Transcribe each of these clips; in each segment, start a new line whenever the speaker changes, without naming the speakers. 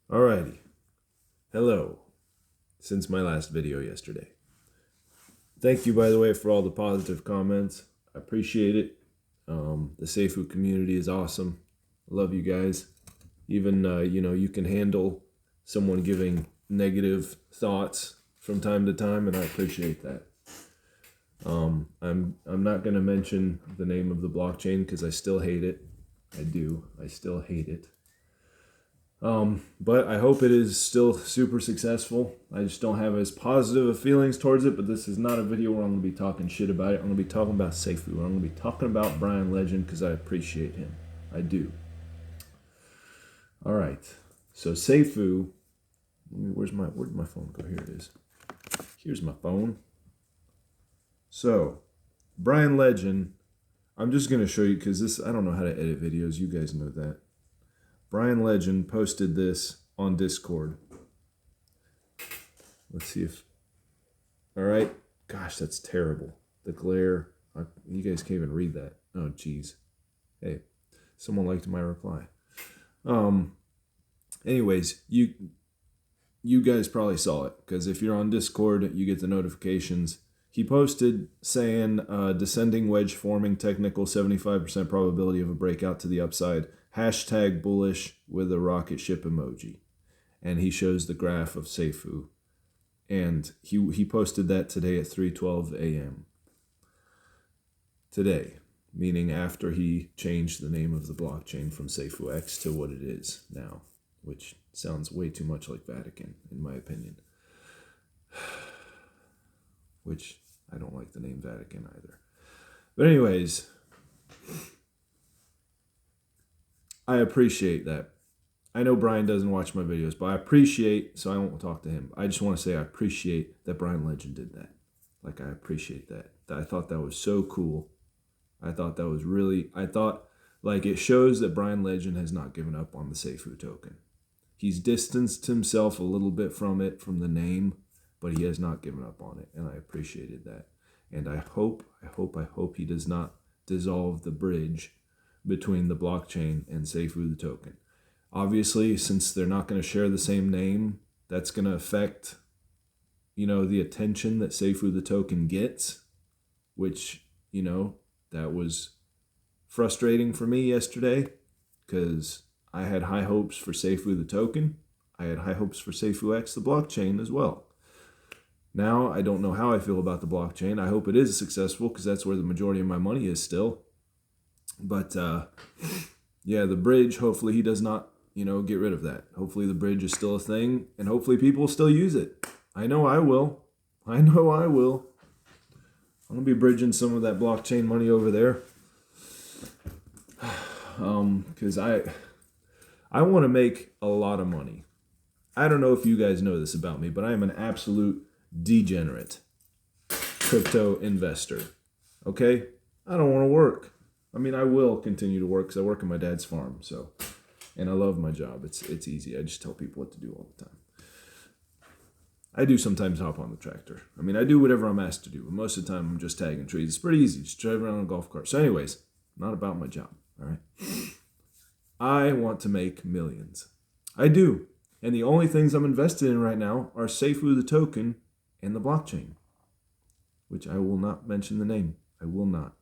Alrighty. Hello. Since my last video yesterday. Thank you, by the way, for all the positive comments. I appreciate it. The Seifu community is awesome. I love you guys. Even, you can handle someone giving negative thoughts from time to time, and I appreciate that. I'm not going to mention the name of the blockchain because I still hate it. I still hate it. But I hope it is still super successful. I just don't have as positive of feelings towards it, but this is not a video where I'm going to be talking shit about it. I'm going to be talking about Seifu. I'm going to be talking about Bryan Legend because I appreciate him. I do. All right. So Seifu, where'd my phone go? Here it is. Here's my phone. So, Bryan Legend, I'm just going to show you because I don't know how to edit videos. You guys know that. Bryan Legend posted this on Discord. Let's see if... All right. Gosh, that's terrible. The glare. You guys can't even read that. Oh, geez. Hey, someone liked my reply. Anyways, you guys probably saw it because if you're on Discord, you get the notifications. He posted saying, descending wedge forming, technical 75% probability of a breakout to the upside. Hashtag bullish with a rocket ship emoji. And he shows the graph of Seifu. And he posted that today at 3:12 a.m. Today, meaning after he changed the name of the blockchain from Seifu X to what it is now, which sounds way too much like Vatican, in my opinion. Which I don't like the name Vatican either. But anyways, I appreciate that. I know Bryan doesn't watch my videos, but I appreciate, so I won't talk to him. I just want to say I appreciate that Bryan Legend did that. Like, I appreciate that. I thought that was so cool. I thought that was really, like, it shows that Bryan Legend has not given up on the Seifu token. He's distanced himself a little bit from it, from the name, but he has not given up on it, and I appreciated that. And I hope he does not dissolve the bridge between the blockchain and Seifu the token. Obviously, since they're not going to share the same name, that's going to affect, the attention that Seifu the token gets, which, that was frustrating for me yesterday because I had high hopes for Seifu the token. I had high hopes for Seifu X, the blockchain, as well. Now, I don't know how I feel about the blockchain. I hope it is successful because that's where the majority of my money is still. But, yeah, the bridge, hopefully he does not, get rid of that. Hopefully the bridge is still a thing, and hopefully people will still use it. I know I will. I'm going to be bridging some of that blockchain money over there. Because I want to make a lot of money. I don't know if you guys know this about me, but I am an absolute degenerate crypto investor. Okay? I don't want to work. I mean, I will continue to work because I work on my dad's farm, and I love my job. It's easy. I just tell people what to do all the time. I do sometimes hop on the tractor. I mean, I do whatever I'm asked to do, but most of the time I'm just tagging trees. It's pretty easy. Just drive around on a golf cart. So anyways, not about my job, all right? I want to make millions. I do. And the only things I'm invested in right now are Seifu the token and the blockchain, which I will not mention the name. I will not.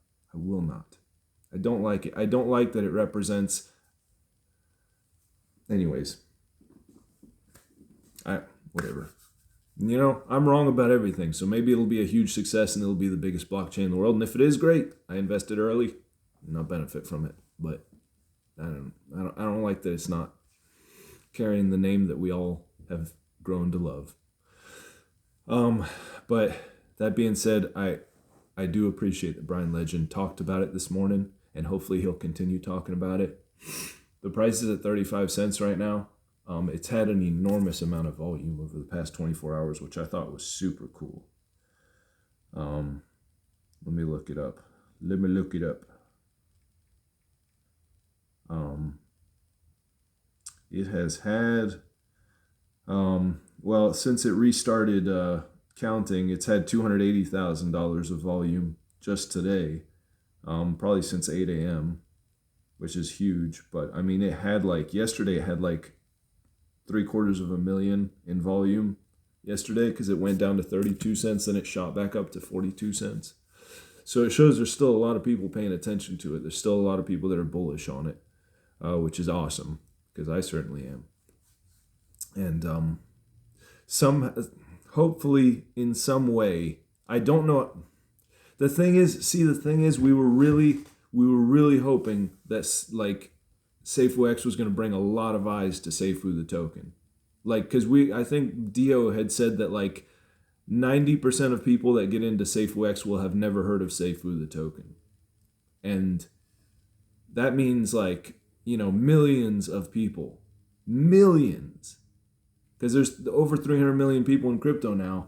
I don't like it. I don't like that it represents... Anyways. Whatever. I'm wrong about everything, so maybe it'll be a huge success and it'll be the biggest blockchain in the world. And if it is, great. I invested early and I'll benefit from it. But I don't like that it's not carrying the name that we all have grown to love. But that being said, I do appreciate that Bryan Legend talked about it this morning, and hopefully he'll continue talking about it. The price is at 35 cents right now. It's had an enormous amount of volume over the past 24 hours, which I thought was super cool. Let me look it up. It has had, since it restarted counting, it's had $280,000 of volume just today, probably since 8 a.m., which is huge. But I mean, yesterday it had like $750,000 in volume yesterday because it went down to 32 cents and it shot back up to 42 cents. So it shows there's still a lot of people paying attention to it. There's still a lot of people that are bullish on it, which is awesome because I certainly am. And hopefully in some way, I don't know. The thing is, we were really hoping that like Seifu X was going to bring a lot of eyes to Seifu the token. Like, because I think Dio had said that like 90% of people that get into Seifu X will have never heard of Seifu the token. And that means like, millions of people. Millions. Because there's over 300 million people in crypto now.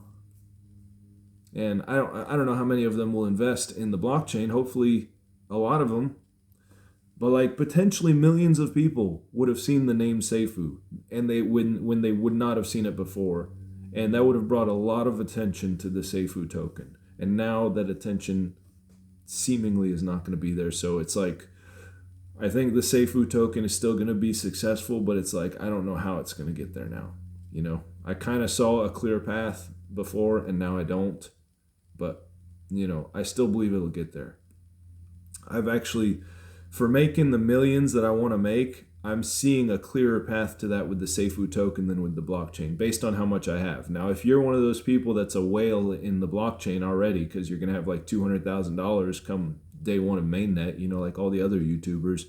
And I don't know how many of them will invest in the blockchain. Hopefully a lot of them. But like potentially millions of people would have seen the name Seifu, and when they would not have seen it before. And that would have brought a lot of attention to the Seifu token. And now that attention seemingly is not going to be there. So it's like, I think the Seifu token is still going to be successful, but it's like, I don't know how it's going to get there now. I kind of saw a clear path before and now I don't. But, I still believe it'll get there. I've actually, for making the millions that I want to make, I'm seeing a clearer path to that with the Seifu token than with the blockchain, based on how much I have. Now, if you're one of those people that's a whale in the blockchain already, because you're going to have like $200,000 come day one of mainnet, like all the other YouTubers,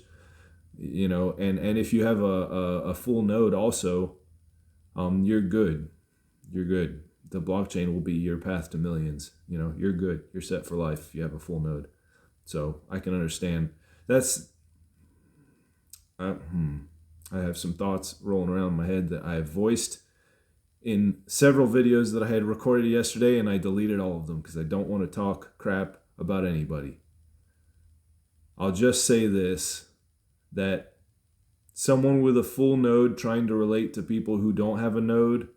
and if you have a full node also, you're good. You're good. The blockchain will be your path to millions. You're good. You're set for life if you have a full node. So I can understand. I have some thoughts rolling around in my head that I have voiced in several videos that I had recorded yesterday, and I deleted all of them because I don't want to talk crap about anybody. I'll just say this, that someone with a full node trying to relate to people who don't have a node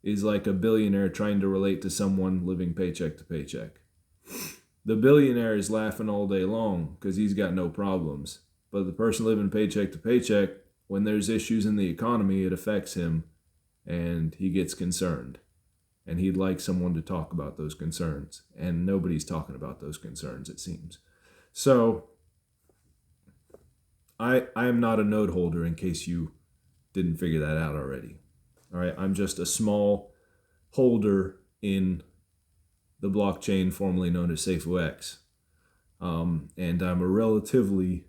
is like a billionaire trying to relate to someone living paycheck to paycheck. The billionaire is laughing all day long because he's got no problems. But the person living paycheck to paycheck, when there's issues in the economy, it affects him and he gets concerned. And he'd like someone to talk about those concerns. And nobody's talking about those concerns, it seems. So, I am not a node holder in case you didn't figure that out already. All right, I'm just a small holder in the blockchain formerly known as Seifu X. And I'm a relatively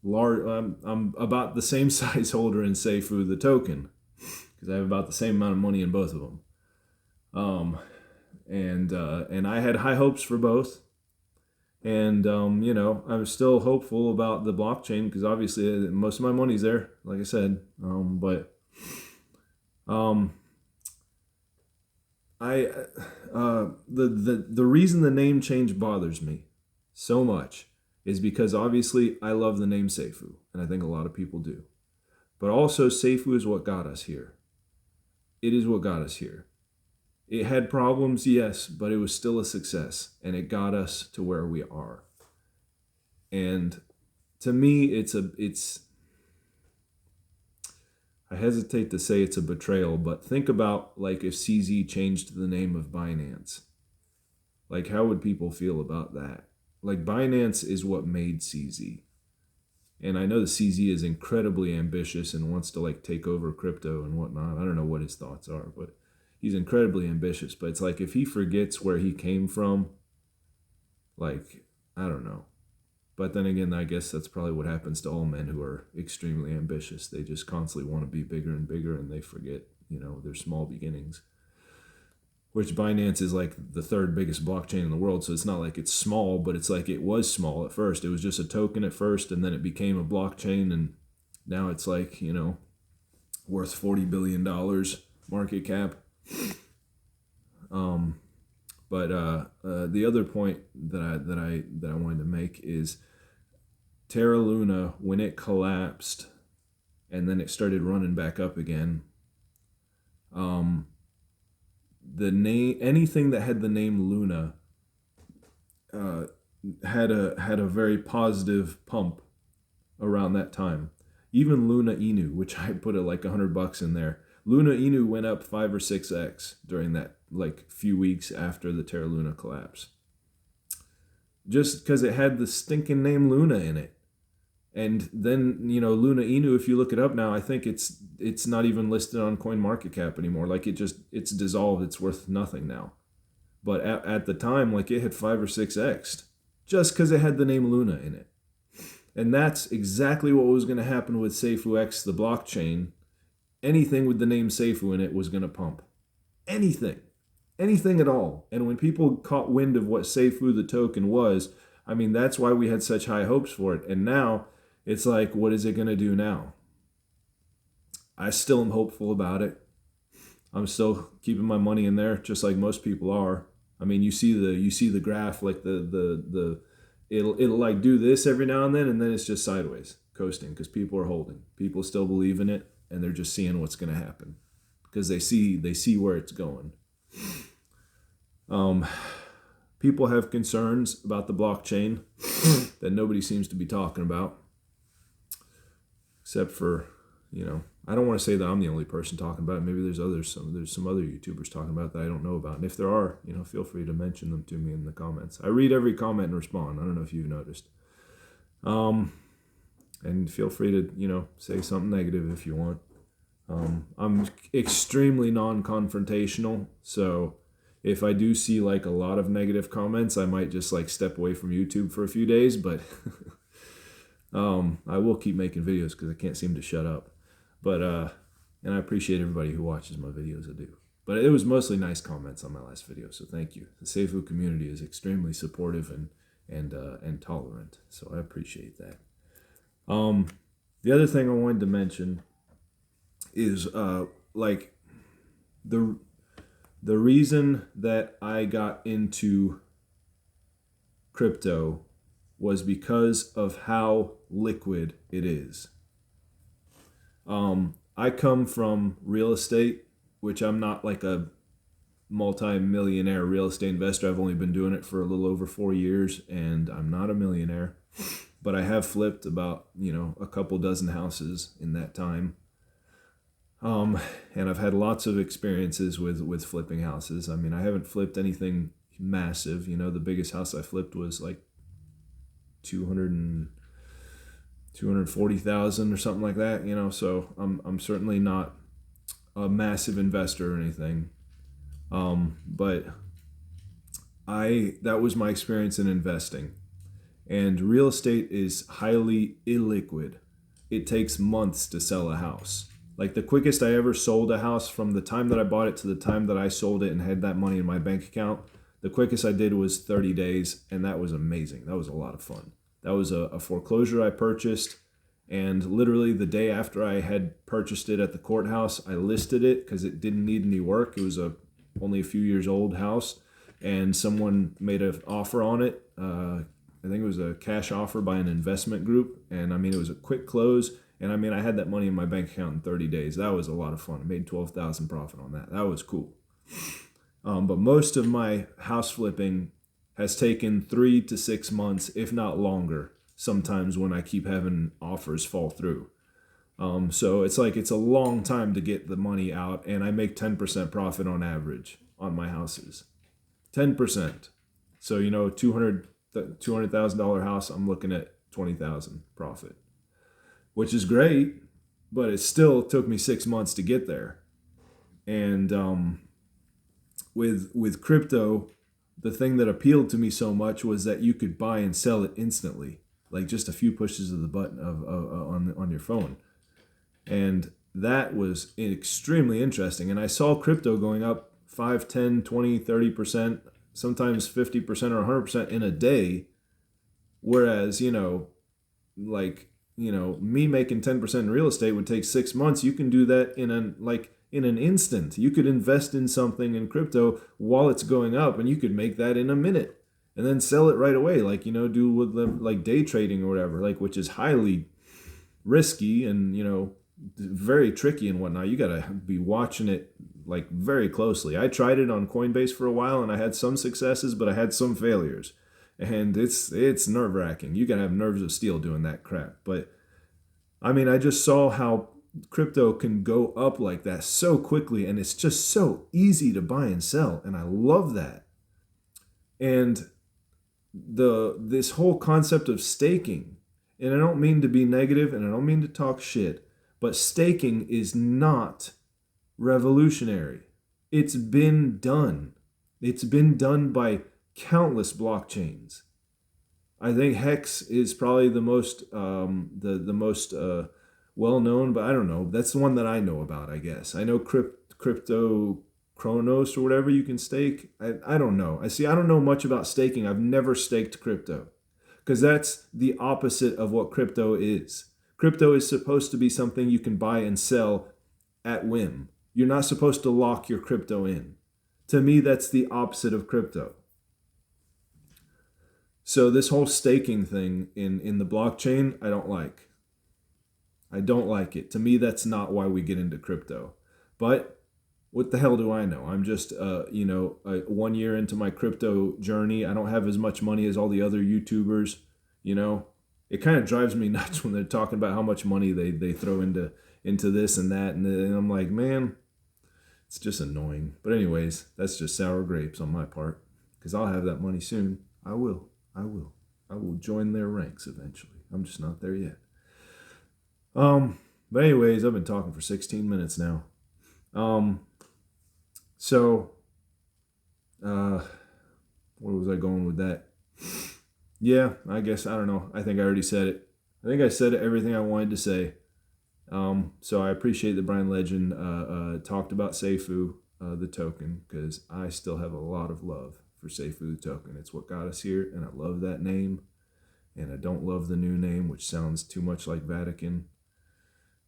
large, I'm about the same size holder in Seifu the token because I have about the same amount of money in both of them. And I had high hopes for both. And, I'm still hopeful about the blockchain because obviously most of my money's there, like I said. The reason the name change bothers me so much is because obviously I love the name Seifu, and I think a lot of people do. But also Seifu is what got us here. It is what got us here. It had problems, yes, but it was still a success, and it got us to where we are. And to me, I hesitate to say it's a betrayal, but think about like if CZ changed the name of Binance. Like, how would people feel about that? Like, Binance is what made CZ. And I know the CZ is incredibly ambitious and wants to like take over crypto and whatnot. I don't know what his thoughts are, but he's incredibly ambitious. But it's like if he forgets where he came from, like, I don't know. But then again, I guess that's probably what happens to all men who are extremely ambitious. They just constantly want to be bigger and bigger, and they forget, their small beginnings. Which Binance is like the third biggest blockchain in the world, so it's not like it's small, but it's like it was small at first. It was just a token at first, and then it became a blockchain, and now it's like, worth $40 billion market cap. But the other point that I wanted to make is Terra Luna, when it collapsed and then it started running back up again, the name, anything that had the name Luna had a very positive pump around that time. Even Luna Inu, which I put like $100 in there. Luna Inu went up 5 or 6x during that like few weeks after the Terra Luna collapse. Just because it had the stinking name Luna in it. And then, Luna Inu, if you look it up now, I think it's not even listed on CoinMarketCap anymore. Like it's dissolved. It's worth nothing now. But at the time, like it had 5 or 6x'd just because it had the name Luna in it. And that's exactly what was going to happen with Seifu X, the blockchain. Anything with the name Seifu in it was going to pump. Anything at all. And when people caught wind of what Seifu the token was, I mean, that's why we had such high hopes for it. And now it's like, what is it going to do now? I still am hopeful about it. I'm still keeping my money in there, just like most people are. I mean, you see the graph, like it'll like do this every now and then it's just sideways, coasting, because people are holding. People still believe in it, and they're just seeing what's going to happen because they see where it's going. People have concerns about the blockchain that nobody seems to be talking about, except for, I don't want to say that I'm the only person talking about it. Maybe there's some other YouTubers talking about that I don't know about. And if there are, feel free to mention them to me in the comments. I read every comment and respond. I don't know if you've noticed. And feel free to, say something negative if you want. I'm extremely non-confrontational, so if I do see like a lot of negative comments, I might just like step away from YouTube for a few days, but I will keep making videos because I can't seem to shut up. But and I appreciate everybody who watches my videos. I do. But it was mostly nice comments on my last video, so thank you. The Seifu community is extremely supportive and tolerant, so I appreciate that. The other thing I wanted to mention is like the reason that I got into crypto was because of how liquid it is. I come from real estate, which I'm not like a multi-millionaire real estate investor. I've only been doing it for a little over 4 years, and I'm not a millionaire, but I have flipped about, a couple dozen houses in that time. And I've had lots of experiences with flipping houses. I mean, I haven't flipped anything massive. The biggest house I flipped was like 240,000 or something like that, so I'm certainly not a massive investor or anything. But that was my experience in investing. And real estate is highly illiquid. It takes months to sell a house. Like the quickest I ever sold a house from the time that I bought it to the time that I sold it and had that money in my bank account, the quickest I did was 30 days, and that was amazing. That was a lot of fun. That was a foreclosure I purchased, and literally the day after I had purchased it at the courthouse, I listed it because it didn't need any work. It was only a few years old house, and someone made an offer on it. I think it was a cash offer by an investment group, and I mean, it was a quick close. And I mean, I had that money in my bank account in 30 days. That was a lot of fun. I made $12,000 profit on that. That was cool. But most of my house flipping has taken 3 to 6 months, if not longer, sometimes when I keep having offers fall through. So it's a long time to get the money out, and I make 10% profit on average on my houses. 10%. So, $200,000 house, I'm looking at $20,000 profit, which is great, but it still took me 6 months to get there. And with crypto, the thing that appealed to me so much was that you could buy and sell it instantly, like just a few pushes of the button on your phone. And that was extremely interesting. And I saw crypto going up 5, 10, 20, 30%, sometimes 50% or 100% in a day. Whereas, me making 10% in real estate would take 6 months. You can do that in an instant. You could invest in something in crypto while it's going up, and you could make that in a minute and then sell it right away. Do with like day trading or whatever, which is highly risky and, very tricky and whatnot. You got to be watching it very closely. I tried it on Coinbase for a while, and I had some successes, but I had some failures. And it's nerve-wracking. You gotta have nerves of steel doing that crap. But I mean, I just saw how crypto can go up like that so quickly, and it's just so easy to buy and sell, and I love that. And this whole concept of staking, and I don't mean to be negative and I don't mean to talk shit, but staking is not revolutionary. It's been done. It's been done by countless blockchains. I think Hex is probably the most the most well known, but I don't know. That's the one that I know about. I guess I know crypto Chronos or whatever you can stake. I don't know. I see. I don't know much about staking. I've never staked crypto because that's the opposite of what crypto is. Crypto is supposed to be something you can buy and sell at whim. You're not supposed to lock your crypto in. To me, that's the opposite of crypto. So this whole staking thing in the blockchain, I don't like. I don't like it. To me, that's not why we get into crypto. But what the hell do I know? I'm just, 1 year into my crypto journey. I don't have as much money as all the other YouTubers. You know, it kind of drives me nuts when they're talking about how much money they throw into this and that, and I'm like, man, it's just annoying. But anyways, that's just sour grapes on my part because I'll have that money soon. I will. I will. I will join their ranks eventually. I'm just not there yet. But anyways, I've been talking for 16 minutes now. Um, so, where was I going with that? Yeah, I guess, I don't know. I think I already said it. I think I said everything I wanted to say. So I appreciate that Bryan Legend talked about Seifu, the token, because I still have a lot of love for Seifu the token. It's what got us here, and I love that name. And I don't love the new name, which sounds too much like Vatican.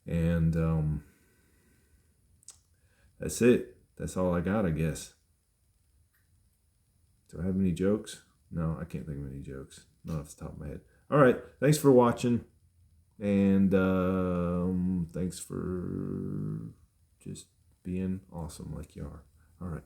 And that's it. That's all I got, I guess. Do I have any jokes? No, I can't think of any jokes. Not off the top of my head. All right. Thanks for watching. And thanks for just being awesome like you are. All right.